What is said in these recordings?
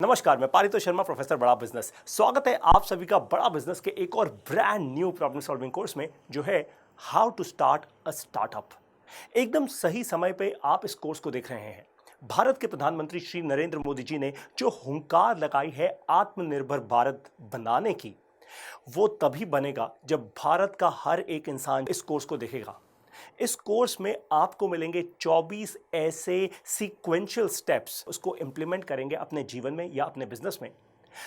नमस्कार, मैं पारितोष शर्मा, प्रोफेसर बड़ा बिजनेस। स्वागत है आप सभी का बड़ा बिजनेस के एक और brand new problem solving course में, जो है how to start a startup. एकदम सही समय पे आप इस कोर्स को देख रहे हैं। भारत के प्रधानमंत्री श्री नरेंद्र मोदी जी ने जो हुंकार लगाई है आत्मनिर्भर भारत बनाने की, वो तभी बनेगा जब भारत का हर एक इंसान इस कोर्स को देखेगा। इस कोर्स में आपको मिलेंगे 24 ऐसे सीक्वेंशियल स्टेप्स, उसको इंप्लीमेंट करेंगे अपने जीवन में या अपने बिजनेस में,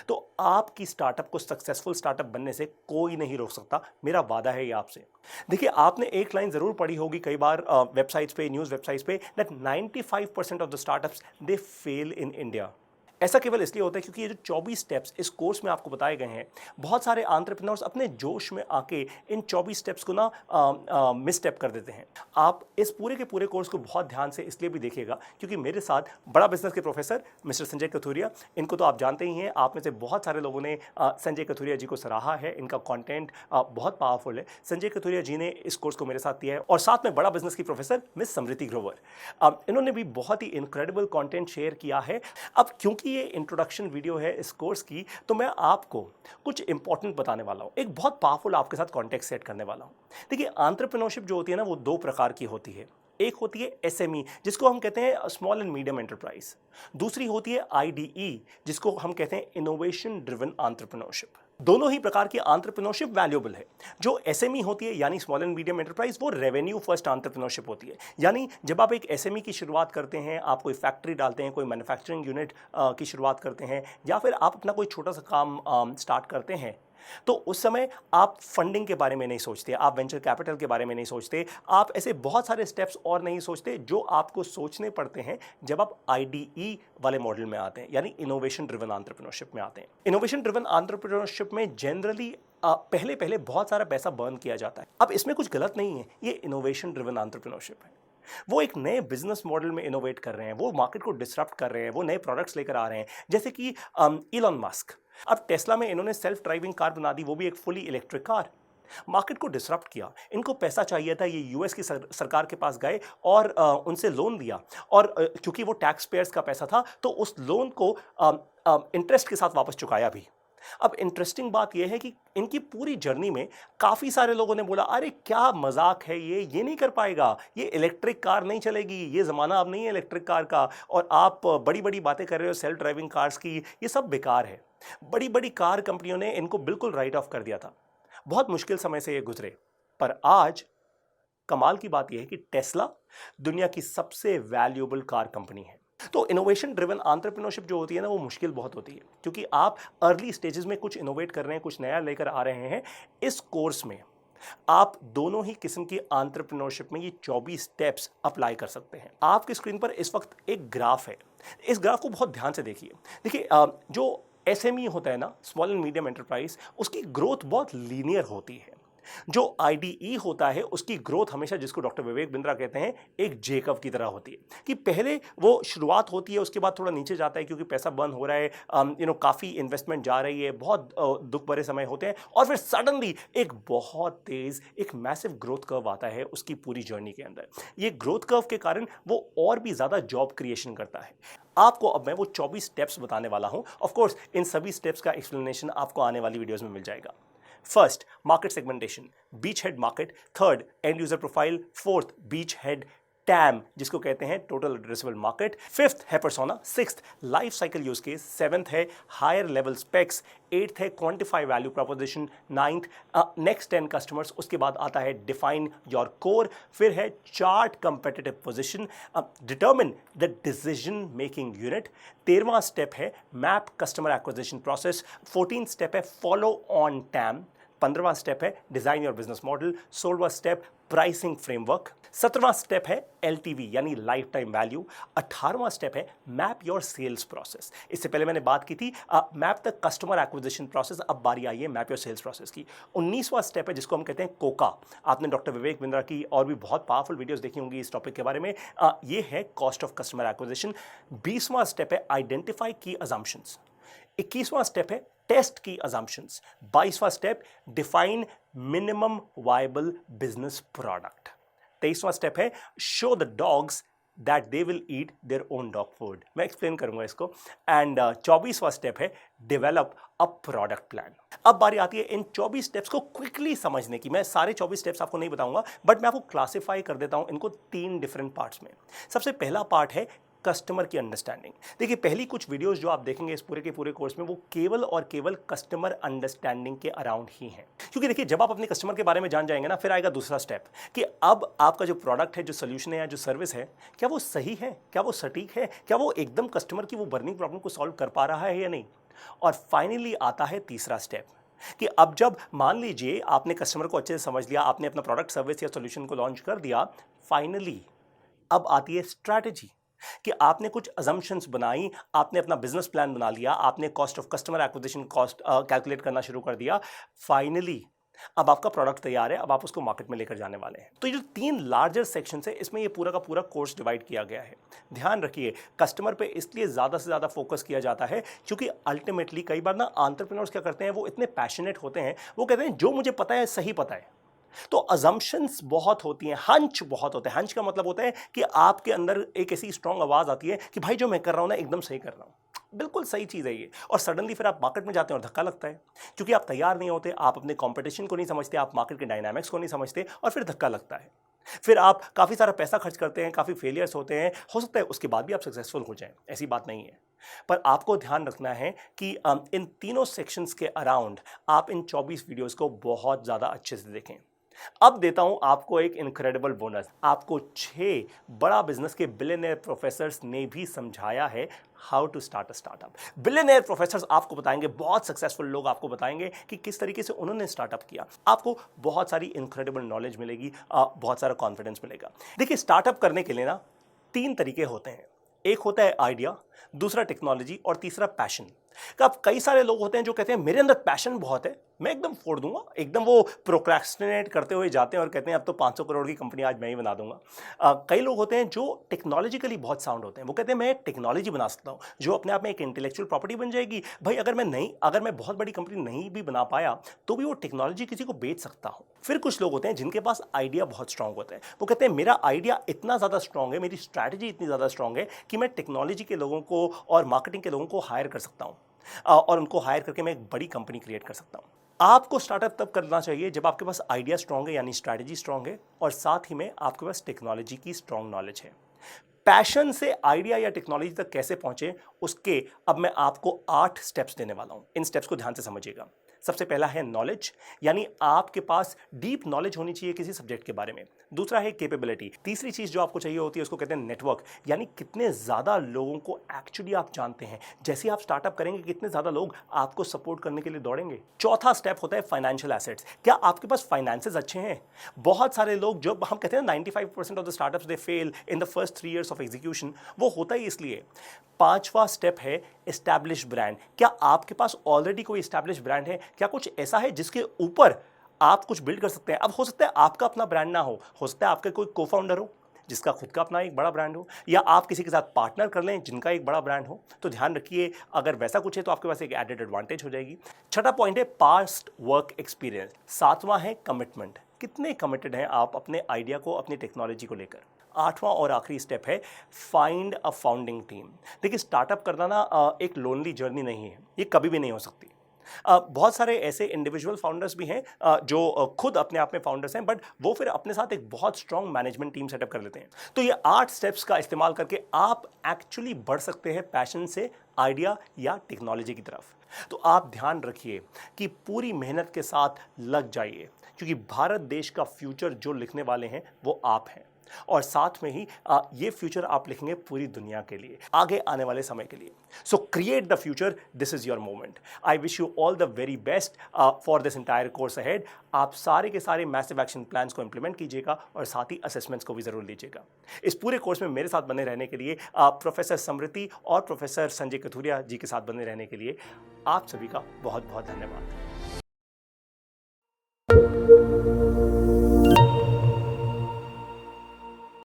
तो आपकी स्टार्टअप को सक्सेसफुल स्टार्टअप बनने से कोई नहीं रोक सकता। मेरा वादा है ये आपसे। देखिए, आपने एक लाइन जरूर पढ़ी होगी कई बार वेबसाइट्स पे, न्यूज़ वेबसाइट्स पे, that 95% of the startups they fail in India. ऐसा केवल इसलिए होता है क्योंकि ये जो 24 स्टेप्स इस कोर्स में आपको बताए गए हैं, बहुत सारे एंटरप्रेन्योर्स अपने जोश में आके इन 24 स्टेप्स को ना मिस स्टेप कर देते हैं। आप इस पूरे के पूरे कोर्स को बहुत ध्यान से इसलिए भी देखिएगा क्योंकि मेरे साथ बड़ा बिजनेस के प्रोफेसर मिस्टर संजय कथुरिया, इनको तो आप जानते ही हैं। आप में से बहुत सारे लोगों ने संजय कथुरिया जी को सराहा है। इनका कंटेंट बहुत पावरफुल है। संजय कथुरिया जी ने इस कोर्स को मेरे साथ दिया है, और साथ में बड़ा बिजनेस की प्रोफेसर मिस समृति ग्रोवर, इन्होंने भी बहुत ही इनक्रेडिबल कंटेंट शेयर किया है। अब क्योंकि ये इंट्रोडक्शन वीडियो है इस कोर्स की, तो मैं आपको कुछ इंपॉर्टेंट बताने वाला हूं। एक बहुत पावरफुल आपके साथ कॉन्टेक्स्ट सेट करने वाला हूं। देखिए, एंटरप्रेन्योरशिप जो होती है ना, वो दो प्रकार की होती है। एक होती है एसएमई, जिसको हम कहते हैं स्मॉल एंड मीडियम एंटरप्राइज। दूसरी होती है आईडीई, जिसको हम कहते हैं इनोवेशन ड्रिवन एंटरप्रेन्योरशिप। दोनों ही प्रकार की एंटरप्रेन्योरशिप वैल्यूएबल है। जो एसएमई होती है यानी स्मॉल एंड मीडियम एंटरप्राइज, वो रेवेन्यू फर्स्ट एंटरप्रेन्योरशिप होती है। यानी जब आप एक एसएमई की शुरुआत करते हैं, आप कोई फैक्ट्री डालते हैं, कोई मैन्युफैक्चरिंग यूनिट की शुरुआत करते हैं, या फिर आप अपना कोई छोटा सा काम स्टार्ट करते हैं, तो उस समय आप फंडिंग के बारे में नहीं सोचते, आप वेंचर कैपिटल के बारे में नहीं सोचते, आप ऐसे बहुत सारे स्टेप्स और नहीं सोचते जो आपको सोचने पड़ते हैं जब आप आईडीई वाले मॉडल में आते हैं, यानी इनोवेशन ड्रिवन एंटरप्रेन्योरशिप में आते हैं। इनोवेशन ड्रिवन एंटरप्रेन्योरशिप में जनरली पहले पहले बहुत सारा पैसा बर्न किया जाता है। अब इसमें कुछ गलत नहीं है, ये इनोवेशन ड्रिवन एंटरप्रेन्योरशिप है। वो एक नए बिजनेस मॉडल में इनोवेट कर रहे हैं, वो मार्केट को डिसरप्ट कर रहे हैं, वो नए प्रोडक्ट्स लेकर आ रहे हैं। जैसे कि इलॉन मस्क, अब टेस्ला में इन्होंने सेल्फ ड्राइविंग कार बना दी, वो भी एक फुली इलेक्ट्रिक कार। मार्केट को डिसरप्ट किया, इनको पैसा चाहिए था, ये यूएस की सरकार के पास गए और उनसे लोन दिया, और क्योंकि वो टैक्स पेयर्स का पैसा था, तो उस लोन को इंटरेस्ट के साथ वापस चुकाया भी। अब इंटरेस्टिंग बात यह है कि इनकी पूरी जर्नी में काफ़ी सारे लोगों ने बोला, अरे क्या मजाक है, ये नहीं कर पाएगा, ये इलेक्ट्रिक कार नहीं चलेगी, ये ज़माना अब नहीं है इलेक्ट्रिक कार का, और आप बड़ी बड़ी बातें कर रहे हो सेल्फ ड्राइविंग कार्स की, ये सब बेकार है। बड़ी बड़ी कार कंपनियों ने इनको बिल्कुल राइट ऑफ कर दिया था। बहुत मुश्किल समय से ये गुजरे, पर आज कमाल की बात यह है कि टेस्ला दुनिया की सबसे वैल्यूएबल कार कंपनी है। तो इनोवेशन ड्रिवन एंटरप्रेन्योरशिप जो होती है ना, वो मुश्किल बहुत होती है, क्योंकि आप अर्ली स्टेजेस में कुछ इनोवेट कर रहे हैं, कुछ नया लेकर आ रहे हैं। इस कोर्स में आप दोनों ही किस्म की एंटरप्रेन्योरशिप में ये 24 स्टेप्स अप्लाई कर सकते हैं। आपकी स्क्रीन पर इस वक्त एक ग्राफ है, इस ग्राफ को बहुत ध्यान से देखिए। देखिए, जो एसएमई होता है ना, स्मॉल एंड मीडियम एंटरप्राइज, उसकी ग्रोथ बहुत लीनियर होती है। जो आईडीई होता है, उसकी ग्रोथ हमेशा, जिसको डॉक्टर विवेक बिंद्रा कहते हैं, एक जेकब की तरह होती है कि पहले वो शुरुआत होती है, उसके बाद थोड़ा नीचे जाता है क्योंकि पैसा बर्न हो रहा है, काफ़ी इन्वेस्टमेंट जा रही है, बहुत दुख भरे समय होते हैं, और फिर सडनली एक बहुत तेज, एक मैसिव ग्रोथ कर्व आता है उसकी पूरी जर्नी के अंदर। ये ग्रोथ कर्व के कारण वो और भी ज़्यादा जॉब क्रिएशन करता है। आपको अब मैं वो 24 स्टेप्स बताने वाला हूं। ऑफ कोर्स इन सभी स्टेप्स का एक्सप्लेनेशन आपको आने वाली वीडियोस में मिल जाएगा। First, market segmentation, beachhead market. Third, end user profile. Fourth, beachhead TAM, जिसको कहते हैं टोटल एड्रेसेबल मार्केट। फिफ्थ है persona. Sixth, life cycle use case. Seventh है हायर लेवल स्पेक्स। एट्थ है quantify value proposition. Ninth, next 10 customers. उसके बाद आता है डिफाइन योर कोर। फिर है chart competitive position. Determine the decision making unit. 13वां स्टेप है map customer acquisition process. 14th step है फॉलो ऑन टैम। 15वां स्टेप है डिजाइन योर बिजनेस मॉडल। 16वां स्टेप प्राइसिंग फ्रेमवर्क। 17वां स्टेप है एलटीवी यानी लाइफ टाइम वैल्यू। 18वां स्टेप है मैप योर सेल्स प्रोसेस। इससे पहले मैंने बात की थी map the customer acquisition process, अब बारी आई है मैप योर सेल्स प्रोसेस की। 19वां स्टेप है जिसको हम कहते हैं कोका। आपने डॉक्टर विवेक बिंद्रा की और भी बहुत पावरफुल वीडियोस देखी होंगी इस टॉपिक के बारे में। ये है कॉस्ट ऑफ कस्टमर एक्विजिशन। 20वां स्टेप है आइडेंटिफाई की अजम्पशंस। 21वां स्टेप है टेस्ट की अजम्पशंस। 22वां step define minimum viable business product. 23वां स्टेप है show the dogs that they will eat their own dog food. मैं एक्सप्लेन करूंगा इसको। एंड 24वां स्टेप है डेवलप अ प्रोडक्ट प्लान। अब बारी आती है इन 24 स्टेप्स को क्विकली समझने की। मैं सारे 24 स्टेप्स आपको नहीं बताऊंगा, बट मैं आपको क्लासिफाई कर देता हूं इनको 3 डिफरेंट पार्ट्स में। सबसे पहला पार्ट है कस्टमर की अंडरस्टैंडिंग। देखिए, पहली कुछ वीडियोस जो आप देखेंगे इस पूरे के पूरे कोर्स में, वो केवल और केवल कस्टमर अंडरस्टैंडिंग के अराउंड ही हैं। क्योंकि देखिए, जब आप अपने कस्टमर के बारे में जान जाएंगे ना, फिर आएगा दूसरा स्टेप कि अब आपका जो प्रोडक्ट है, जो सोल्यूशन है या जो सर्विस है, क्या वो सही है, क्या वो सटीक है, क्या वो एकदम कस्टमर की वो बर्निंग प्रॉब्लम को सॉल्व कर पा रहा है या नहीं। और फाइनली आता है तीसरा स्टेप कि अब जब मान लीजिए आपने कस्टमर को अच्छे से समझ लिया, आपने अपना प्रोडक्ट सर्विस या सॉल्यूशन को लॉन्च कर दिया, फाइनली अब आती है स्ट्रैटेजी कि आपने कुछ अजम्पशंस बनाई, आपने अपना बिजनेस प्लान बना लिया, आपने cost of customer acquisition cost calculate करना शुरू कर दिया। फाइनली अब आपका प्रोडक्ट तैयार है, अब आप उसको मार्केट में लेकर जाने वाले हैं। तो ये जो 3 लार्जर सेक्शंस है, इसमें ये पूरा का पूरा कोर्स डिवाइड किया गया है। ध्यान रखिए, कस्टमर पे इसलिए ज़्यादा से ज़्यादा फोकस किया जाता है क्योंकि अल्टीमेटली कई बार ना एंटरप्रेन्योर्स क्या करते हैं, वो इतने पैशनेट होते हैं, वो कहते हैं जो मुझे पता है सही पता है। तो अजम्पशंस बहुत होती हैं, हंच बहुत होते हैं। हंच का मतलब होता है कि आपके अंदर एक ऐसी स्ट्रांग आवाज आती है कि भाई जो मैं कर रहा हूं ना एकदम सही कर रहा हूं, बिल्कुल सही चीज़ है ये। और सडनली फिर आप मार्केट में जाते हैं और धक्का लगता है क्योंकि आप तैयार नहीं होते, आप अपने कंपटीशन को नहीं समझते, आप मार्केट के डायनामिक्स को नहीं समझते, और फिर धक्का लगता है। फिर आप काफ़ी सारा पैसा खर्च करते हैं, काफ़ी फेलियर्स होते हैं, हो सकता है उसके बाद भी आप सक्सेसफुल हो जाएं, ऐसी बात नहीं है। पर आपको ध्यान रखना है कि इन तीनों सेक्शंस के अराउंड आप इन 24 वीडियोस को बहुत ज़्यादा अच्छे से देखें। अब देता हूं आपको एक इनक्रेडिबल बोनस। आपको 6 बड़ा बिजनेस के बिलियनियर प्रोफेसर्स ने भी समझाया है how to start a startup. Billionaire professors आपको बताएंगे, बहुत सक्सेसफुल लोग आपको बताएंगे कि किस तरीके से उन्होंने स्टार्टअप किया। आपको बहुत सारी इनक्रेडिबल नॉलेज मिलेगी, बहुत सारा कॉन्फिडेंस मिलेगा। देखिए, स्टार्टअप करने के लिए ना 3 तरीके होते हैं। एक होता है आइडिया, दूसरा टेक्नोलॉजी, और तीसरा पैशन। अब कई सारे लोग होते हैं जो कहते हैं मेरे अंदर पैशन बहुत है, मैं एकदम फोड़ दूंगा, एकदम वो प्रोक्रेस्टिनेट करते हुए जाते हैं और कहते हैं अब तो 500 करोड़ की कंपनी आज मैं ही बना दूंगा। कई लोग होते हैं जो टेक्नोलॉजिकली बहुत साउंड होते हैं, वो कहते हैं मैं टेक्नोलॉजी बना सकता हूं जो अपने आप में एक इंटेलेक्चुअल प्रॉपर्टी बन जाएगी। भाई अगर मैं बहुत बड़ी कंपनी नहीं भी बना पाया तो भी वो टेक्नोलॉजी किसी को बेच सकता हूं। फिर कुछ लोग होते हैं जिनके पास आइडिया बहुत स्ट्रांग होता है, वो कहते हैं मेरा आइडिया इतना ज़्यादा स्ट्रांग है, मेरी स्ट्रैटेजी इतनी ज़्यादा स्ट्रांग है कि मैं टेक्नोलॉजी के लोगों को और मार्केटिंग के लोगों को हायर कर सकता हूं, और उनको हायर करके मैं एक बड़ी कंपनी क्रिएट कर सकता हूं। आपको स्टार्टअप तब करना चाहिए जब आपके पास आइडिया स्ट्रांग है, यानी स्ट्रैटेजी स्ट्रांग है, और साथ ही में आपके पास टेक्नोलॉजी की स्ट्रांग नॉलेज है। पैशन से आइडिया या टेक्नोलॉजी तक कैसे पहुंचे, उसके अब मैं आपको 8 स्टेप्स देने वाला हूं। इन स्टेप्स को ध्यान से समझिएगा। सबसे पहला है नॉलेज, यानी आपके पास डीप नॉलेज होनी चाहिए किसी सब्जेक्ट के बारे में। दूसरा है कैपेबिलिटी। तीसरी चीज जो आपको चाहिए होती है उसको कहते हैं नेटवर्क, यानी कितने ज्यादा लोगों को एक्चुअली आप जानते हैं। जैसे आप स्टार्टअप करेंगे कितने ज्यादा लोग आपको सपोर्ट करने के लिए दौड़ेंगे। चौथा स्टेप होता है फाइनेंशियल एसेट्स। क्या आपके पास फाइनेंसेस अच्छे हैं? बहुत सारे लोग, जो हम कहते हैं 95% of the startups they fail in the first 3 years of execution, वो होता ही इसलिए। 5वां स्टेप है एस्टैब्लिश ब्रांड। क्या आपके पास ऑलरेडी कोई एस्टैब्लिश ब्रांड है? क्या कुछ ऐसा है जिसके ऊपर आप कुछ बिल्ड कर सकते हैं? अब हो सकता है आपका अपना ब्रांड ना हो सकता है आपका कोई को फाउंडर हो जिसका खुद का अपना एक बड़ा ब्रांड हो, या आप किसी के साथ पार्टनर कर लें जिनका एक बड़ा ब्रांड हो। तो ध्यान रखिए, अगर वैसा कुछ है तो आपके पास एक एडेड एडवांटेज हो जाएगी। छठा पॉइंट है पास्ट वर्क एक्सपीरियंस। 7वां है कमिटमेंट। कितने कमिटेड हैं आप अपने आइडिया को, अपनी टेक्नोलॉजी को लेकर। 8वां और आखिरी स्टेप है फाइंड अ फाउंडिंग टीम। देखिए, स्टार्टअप करना ना एक लोनली जर्नी नहीं है, ये कभी भी नहीं हो सकती। बहुत सारे ऐसे इंडिविजुअल फाउंडर्स भी हैं जो खुद अपने आप में फाउंडर्स हैं, बट वो फिर अपने साथ एक बहुत स्ट्रांग मैनेजमेंट टीम सेटअप कर लेते हैं। तो ये 8 स्टेप्स का इस्तेमाल करके आप एक्चुअली बढ़ सकते हैं पैशन से आइडिया या टेक्नोलॉजी की तरफ। तो आप ध्यान रखिए कि पूरी मेहनत के साथ लग जाइए, क्योंकि भारत देश का फ्यूचर जो लिखने वाले हैं वो आप हैं, और साथ में ही ये फ्यूचर आप लिखेंगे पूरी दुनिया के लिए, आगे आने वाले समय के लिए। सो create the future, this is your moment. I wish you all the very best for this entire course ahead. आप सारे के सारे मैसिव एक्शन प्लान्स को इंप्लीमेंट कीजिएगा और साथ ही असेसमेंट्स को भी जरूर लीजिएगा। इस पूरे कोर्स में मेरे साथ बने रहने के लिए, प्रोफेसर समृति और प्रोफेसर संजय कथुरिया जी के साथ बने रहने के लिए आप सभी का बहुत बहुत धन्यवाद।